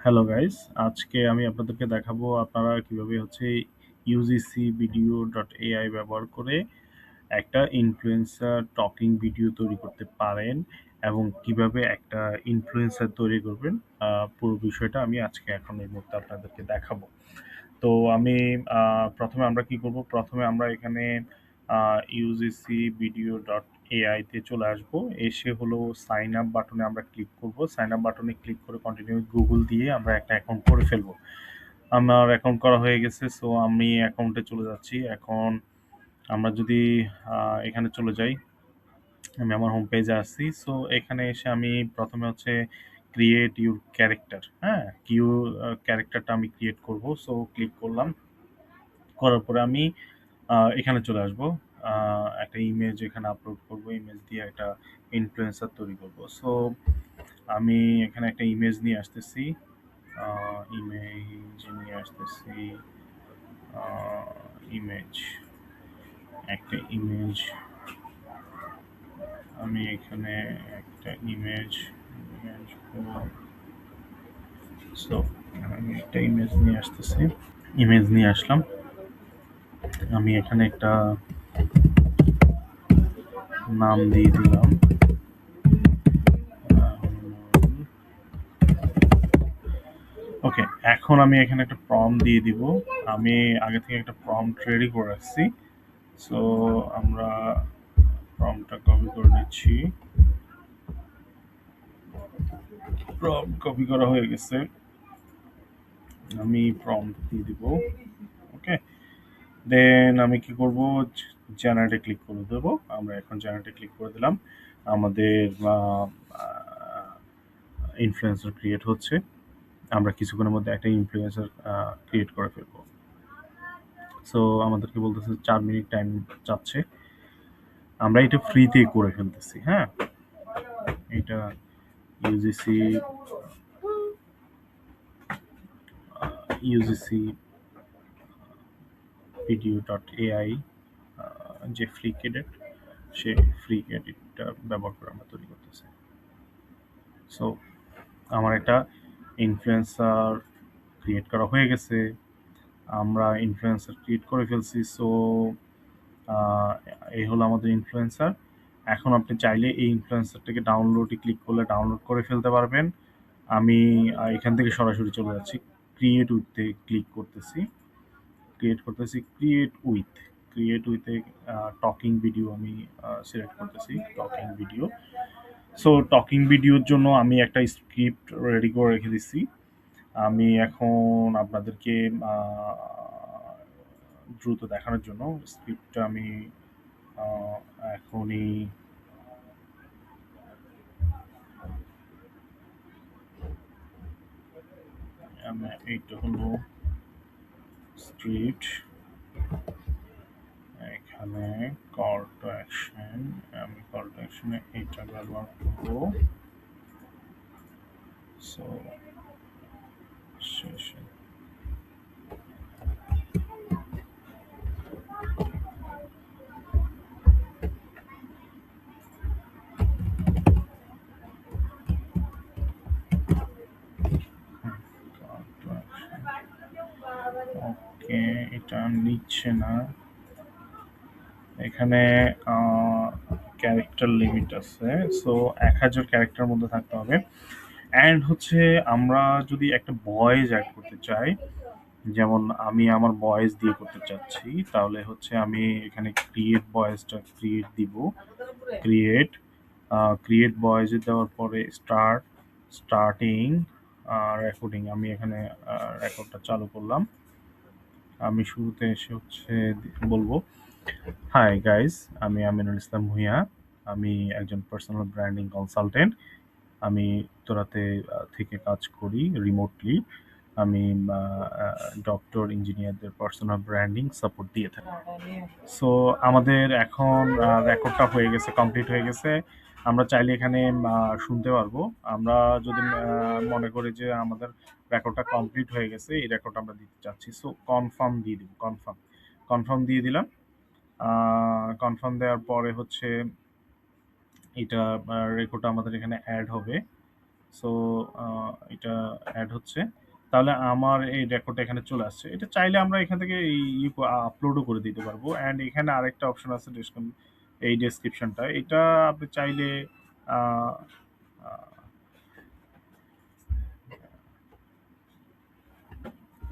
Hello guys, আজকে আমি আপনাদেরকে দেখাবো আপনারা কিভাবে হচ্ছে ইউজিসি ভিডিও ডট এআই ব্যবহার করে একটা ইনফ্লুয়েন্সার টকিং ভিডিও তৈরি করতে পারেন এবং কিভাবে একটা ইনফ্লুয়েন্সার তৈরি করবেন। পুরো বিষয়টা আমি আজকে এখন এই মুহূর্তে আপনাদেরকে দেখাবো। তো আমি প্রথমে আমরা কি করব? প্রথমে আমরা এখানে ইউজিসি ভিডিও ডট এআই তে চলে আসবো। এসে হলো সাইন আপ বাটনে আমরা ক্লিক করব। সাইন আপ বাটনে ক্লিক করে কন্টিনিউ গুগল দিয়ে আমরা একটা অ্যাকাউন্ট করে ফেলবো। আমার অ্যাকাউন্ট করা হয়ে গেছে, সো আমি অ্যাকাউন্টে চলে যাচ্ছি। এখন আমরা যদি এখানে চলে যাই, আমি আমার হোম পেজে আসছি। সো এখানে এসে আমি প্রথমে হচ্ছে ক্রিয়েট ইউর ক্যারেক্টার, হ্যাঁ, ক্যারেক্টারটা আমি ক্রিয়েট করব। সো ক্লিক করলাম, করার পরে আমি এখানে চলে আসবো। একটা ইমেজ এখানে আপলোড করব, ইমেজ দিয়ে একটা ইনফ্লুয়েন্সার তৈরি করব। সো আমি এখানে একটা ইমেজ নিয়ে আসতেছি, ইমেজ নিয়ে আসতেছি, ইমেজ, একটা ইমেজ, আমি এখানে একটা ইমেজ নিয়ে আসবো। সো আমি একটা ইমেজ নিয়ে আসতেছি, ইমেজ নিয়ে আসলাম। আমি এখানে একটা নাম দিয়ে দিলাম। ওকে, এখন আমি এখানে একটা প্রম্পট দিয়ে দিব। আমি আগে থেকে একটা প্রম্পট রেডি করে রাখছি। সো আমরা প্রম্পটটা কপি করে নিচ্ছি। প্রম্পট কপি করা হয়ে গেছে, আমি প্রম্পট দিয়ে দিব। ওকে, দেন আমি কি করব? জেনারেটে ক্লিক করে দেবো। আমরা এখন জেনারেটে ক্লিক করে দিলাম। আমাদের ইনফ্লুয়েন্সার ক্রিয়েট হচ্ছে। আমরা কিছুক্ষণের মধ্যে একটা ইনফ্লুয়েন্সার ক্রিয়েট করে ফেলবো। সো আমাদেরকে বলতেছে 4 মিনিট টাইম চাচ্ছে। আমরা এটা ফ্রিতে করে ফেলতেছি, হ্যাঁ। এটা UGC UGC video dot AI, যে ফ্রি ক্রেডিট, সে ফ্রি ক্রেডিটটা ব্যবহার করে আমরা তৈরি করতেছি। সো আমার একটা ইনফ্লুয়েন্সার ক্রিয়েট করা হয়ে গেছে। আমরা ইনফ্লুয়েন্সার ক্রিয়েট করে ফেলছি। সো এই হলো আমাদের ইনফ্লুয়েন্সার। এখন আপনি চাইলে এই ইনফ্লুয়েন্সারটাকে ডাউনলোডে ক্লিক করলে ডাউনলোড করে ফেলতে পারবেন। আমি এখান থেকে সরাসরি চলে যাচ্ছি, ক্রিয়েট উইথে ক্লিক করতেছি, ক্রিয়েট উইথে টকিং ভিডিও আমি সিলেক্ট করতেছি, টকিং ভিডিও। সো টকিং ভিডিওর জন্য আমি একটা স্ক্রিপ্ট রেডি করে রেখে দিচ্ছি। আমি এখন আপনাদেরকে দ্রুত দেখানোর জন্য স্ক্রিপ্টটা আমি আহ, এখনই এইটা হলো স্ক্রিপ্ট। এখানে কল টু অ্যাকশন, আমি কল টু অ্যাকশনে এইটা ব্যবহার করবো। So session, call to action. Okay, এটা নিচ্ছে না। এখানে ক্যারেক্টার লিমিট আছে। সো 1000 ক্যারেক্টার মধ্যে থাকতে হবে। অ্যান্ড হচ্ছে আমরা যদি একটা ভয়েস অ্যাড করতে চাই, যেমন আমি আমার ভয়েস দিয়ে করতে চাচ্ছি, তাহলে হচ্ছে আমি এখানে ক্রিয়েট ভয়েসটা ক্রিয়েট দিব। ক্রিয়েট ক্রিয়েট ভয়েসে দেওয়ার পরে স্টার্টিং রেকর্ডিং, আমি এখানে রেকর্ডটা চালু করলাম। আমি শুরুতে এসে হচ্ছে বলবো, হাই গাইস, আমি আমিনুল ইসলাম ভূঁইয়া। আমি একজন পার্সোনাল ব্র্যান্ডিং কনসালটেন্ট। আমি উত্তরাতে থেকে কাজ করি রিমোটলি। আমি ডক্টর ইঞ্জিনিয়ারদের পার্সোনাল ব্র্যান্ডিং সাপোর্ট দিয়ে থাকি। সো আমাদের এখন রেকর্ডটা হয়ে গেছে, কমপ্লিট হয়ে গেছে। আমরা চাইলে এখানে শুনতে পারবো। আমরা যদি মনে করি যে আমাদের রেকর্ডটা কমপ্লিট হয়ে গেছে, এই রেকর্ড আমরা দিতে চাচ্ছি, সো কনফার্ম দিয়ে দিব। কনফার্ম দিয়ে দিলাম। কনফার্ম দেওয়ার পরে হচ্ছে এটা রেকর্ডটা আমাদের এখানে অ্যাড হবে। সো এটা অ্যাড হচ্ছে। তাহলে আমার এই রেকর্ডটা এখানে চলে আসছে। এটা চাইলে আমরা এখান থেকে আপলোডও করে দিতে পারবো। অ্যান্ড এখানে আরেকটা অপশন আছে এই ডেসক্রিপশনটা। এটা আপনি চাইলে আহ, আহ,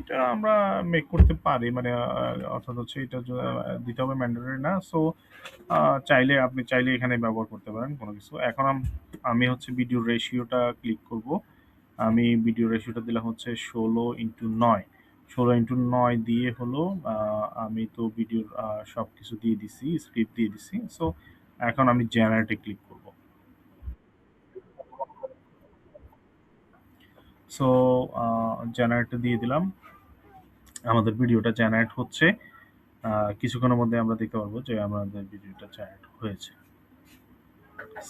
এটা আমরা মেক করতে পারি, মানে অর্থাৎ হচ্ছে এটা দিতে হবে ম্যান্ডেটরি না। সো আপনি চাইলে এখানে ব্যবহার করতে পারেন কোনো কিছু। এখন আমি হচ্ছে ভিডিও রেশিওটা ক্লিক করব। আমি ভিডিও রেশিওটা দিলাম হচ্ছে 16:9। 16:9 দিয়ে হলো আমি তো ভিডিওর সব কিছু দিয়ে দিছি, স্ক্রিপ্ট দিয়ে দিছি। সো এখন আমি জেনারেটে ক্লিক করব। সো জেনারেটে দিয়ে দিলাম। আমাদের ভিডিওটা জেনারেট হচ্ছে। কিছুক্ষণের মধ্যে আমরা দেখতে পারবো যে আমাদের ভিডিওটা জেনারেট হয়েছে।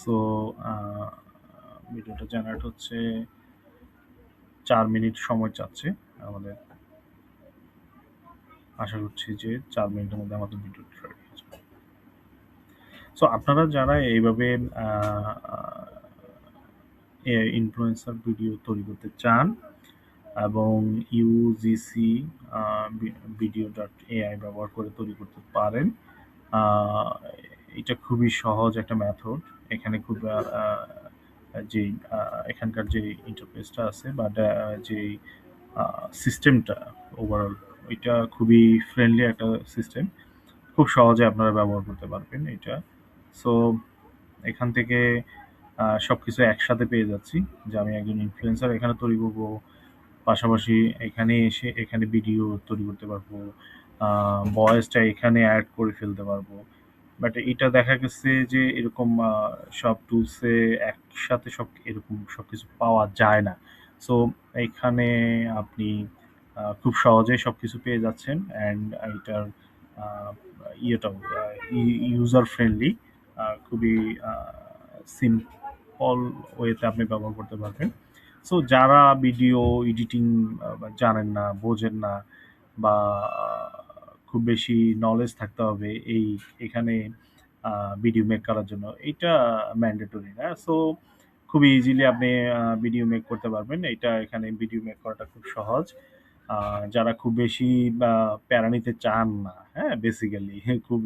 সো ভিডিওটা জেনারেট হচ্ছে, 4 মিনিট সময় চাচ্ছে আমাদের। আশা করছি যে 4 মিনিটের মধ্যে আমাদের ভিডিওটা রেডি হয়ে যাবে। সো আপনারা যারা এইভাবে ইনফ্লুয়েন্সার ভিডিও তৈরি করতে চান এবং ইউজিসি ভিডিও ডট এআই ব্যবহার করে তৈরি করতে পারেন, আহ, এটা খুবই সহজ একটা মেথড। এখানে খুব যে এখানকার যে ইন্টারফেসটা আছে বা যে সিস্টেমটা ওভারঅল, এটা খুবই ফ্রেন্ডলি একটা সিস্টেম। খুব সহজে আপনারা ব্যবহার করতে পারবেন এটা। সো এখান থেকে সবকিছু একসাথে পেয়ে যাচ্ছি যে আমি একজন ইনফ্লুয়েন্সার এখানে তৈরি করবো, পাশাপাশি এখানে এসে এখানে ভিডিও তৈরি করতে পারবো, ভয়েসটা এখানে অ্যাড করে ফেলতে পারবো। বাট এটা দেখা গেছে যে এরকম সব টুলসে একসাথে এরকম সবকিছু পাওয়া যায় না। সো এখানে আপনি খুব সহজেই সবকিছু পেয়ে যাচ্ছেন। অ্যান্ড এটার আহ, ইয়েটাও ইউজার ফ্রেন্ডলি, খুবই সিম্পল ওয়েতে আপনি ব্যবহার করতে পারবেন। সো যারা ভিডিও এডিটিং জানেন না, বোঝেন না, বা খুব বেশি নলেজ থাকতে হবে এখানে ভিডিও মেক করার জন্য, এটা ম্যান্ডেটরি না। সো খুবই ইজিলি আপনি ভিডিও মেক করতে পারবেন। এখানে ভিডিও মেক করাটা খুব সহজ। যারা খুব বেশি প্যারা নিতে চান না, হ্যাঁ, বেসিক্যালি খুব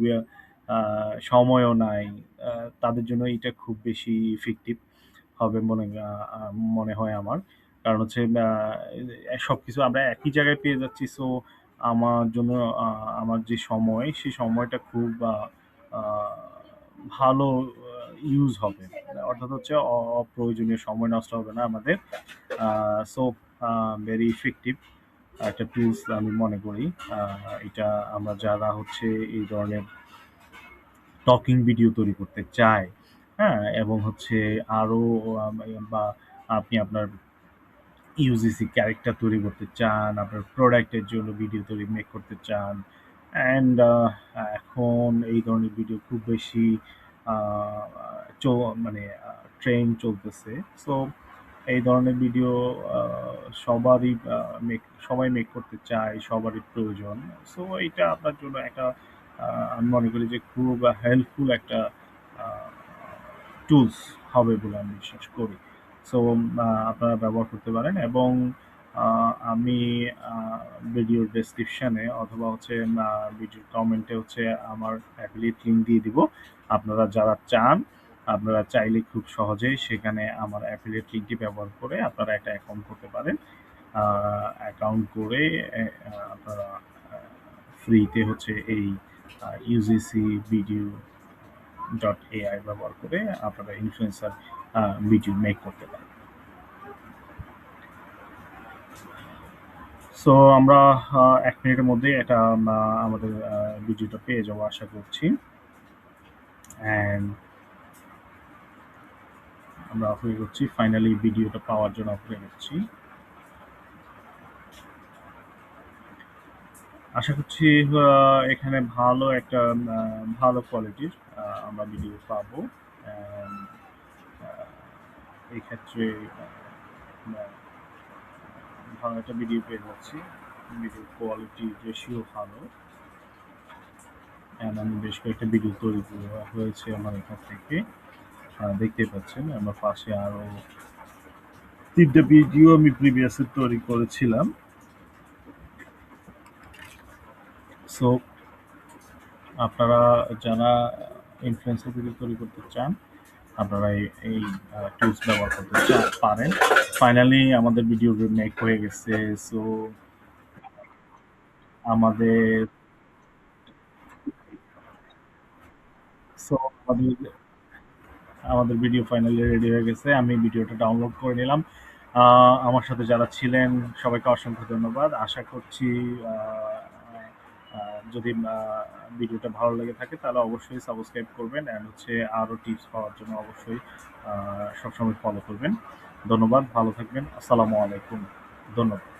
সময়ও নাই, তাদের জন্য এটা খুব বেশি ইফেক্টিভ হবে মনে হয় আমার। কারণ হচ্ছে সবকিছু আমরা একই জায়গায় পেয়ে যাচ্ছি। সো আমার জন্য আমার যে সময়, সেই সময়টা খুব আহ, ভালো ইউজ হবে। অর্থাৎ হচ্ছে অপ্রয়োজনীয় সময় নষ্ট হবে না আমাদের। সো ভেরি ইফেক্টিভ একটা টুলস আমি মনে করি। এটা আমরা যারা হচ্ছে এই ধরনের টকিং ভিডিও তৈরি করতে চায়, হ্যাঁ, এবং হচ্ছে আরো বা আপনি আপনার ইউজিসি ক্যারেক্টার তৈরি করতে চান, আপনার প্রোডাক্টের জন্য ভিডিও তৈরি মেক করতে চান। অ্যান্ড এখন এই ধরনের ভিডিও খুব বেশি আহ, মানে ট্রেন চলতেছে। সো এই ধরনের ভিডিও সবাই মেক করতে চায়, সবারই প্রয়োজন। সো এটা আপনার জন্য একটা আমি মনে করি যে খুব হেল্পফুল একটা টুলস হবে বলে আমি বিশ্বাস করি। সো আপনারা ব্যবহার করতে পারেন। এবং আমি ভিডিওর ডেসক্রিপশনে অথবা হচ্ছে ভিডিওর কমেন্টে হচ্ছে আমার অ্যাফিলিয়েট লিঙ্ক দিয়ে দিব। আপনারা যারা চান, আপনারা চাইলে খুব সহজেই সেখানে আমার অ্যাফিলিয়েট লিঙ্কটি ব্যবহার করে আপনারা একটা অ্যাকাউন্ট করতে পারেন। অ্যাকাউন্ট করে আপনারা ফ্রিতে হচ্ছে এই ইউজিসি ভিডিও ডট এআই ব্যবহার করে আপনারা ইনফ্লুয়েন্সার ভিডিও মেক করতে পারেন। সো আমরা 1 মিনিটের মধ্যে এটা আমাদের ভিডিওটা পেয়ে যাবো আশা করছি। অ্যান্ড আমরা অপেক্ষা করছি, ফাইনালি ভিডিওটা পাওয়ার জন্য অপেক্ষা করছি। আশা করছি এখানে ভালো কোয়ালিটির আমরা ভিডিও পাবো। And, এই ক্ষেত্রে ভালো একটা ভিডিও পেয়ে যাচ্ছি। ভিডিও কোয়ালিটি রেশিও ভালো। অ্যান্ড আমি বেশ কয়েকটা ভিডিও তৈরি করা হয়েছে আমার এখান থেকে। দেখতে পাচ্ছেন আমার পাশে আরও 3 টা ভিডিও আমি প্রিভিয়াসে তৈরি করেছিলাম। সো আপনারা যারা ইনফ্লুয়েন্সার ভিডিও তৈরি করতে চান, আপনারা এই টুলস ব্যবহার করতে পারেন। ফাইনালি আমাদের ভিডিও মেক হয়ে গেছে। সো আমাদের সো আমাদের আমাদের ভিডিও ফাইনালি রেডি হয়ে গেছে। আমি ভিডিওটা ডাউনলোড করে নিলাম। আমার সাথে যারা ছিলেন সবাইকে অসংখ্য ধন্যবাদ। আশা করছি আ আ যদি ভিডিওটা ভালো লেগে থাকে তাহলে অবশ্যই সাবস্ক্রাইব করবেন অ্যান্ড হচ্ছে আরো টিপস পাওয়ার জন্য অবশ্যই সবসময় ফলো করবেন। ধন্যবাদ, ভালো থাকবেন। আসসালামু আলাইকুম। ধন্যবাদ।